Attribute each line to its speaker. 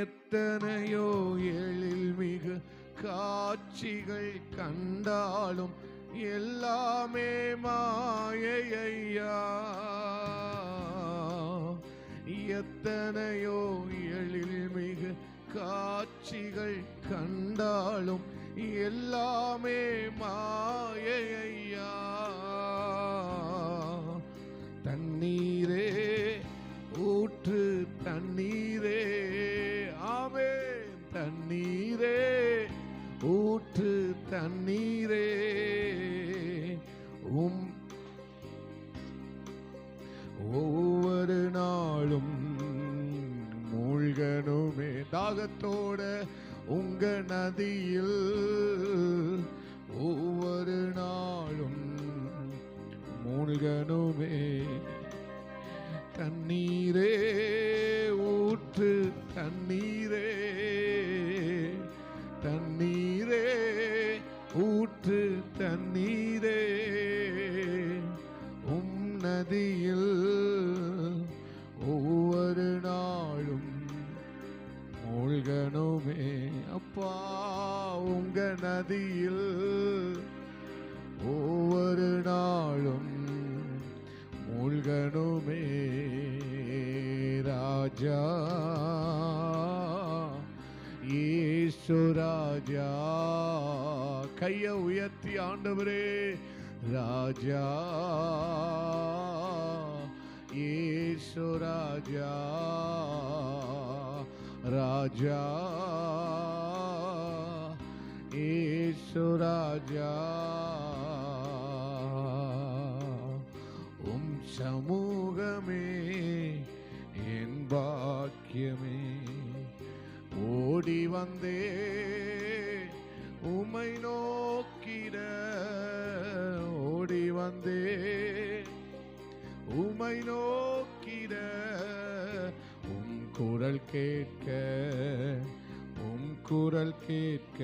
Speaker 1: எத்தனையோ எழில் மிகு காட்சிகள் கண்டாலும் எல்லாமே மாயையா. எத்தனையோ எழில் மிகு காட்சிகள் கண்டாலும் எல்லாமே மாயையா. தண்ணீரே ஊற்று தண்ணீரே, ஆமென். தண்ணீரே ஊற்று தண்ணீரே, ஒவ்வொரு நாளும் மூழ்கணுமே தாகத்தோட உங்க நதியில். ஒவ்வொரு நாளும் மூழ்கணுமே. தண்ணீரே ஊற்று தண்ணீரே, தண்ணீரே ஊற்று தண்ணீரே, நதியில் ஒவ்வொரு நாளும் மூழ்கணுமே. அப்பா உங்க நதியில் ஒவ்வொரு நாளும் மூழ்கணுமே. ராஜா இயேசு ராஜா, கைய உயர்த்தி ஆண்டவரே. ராஜா இயேசு ராஜா, ராஜா இயேசு ராஜா, சமூகமே என் பாக்கியமே. ஓடி வந்தே உமை நோக்கிட, ஓடி வந்தே உமை நோக்கிட. குரல் கேட்க, குரல் கேட்க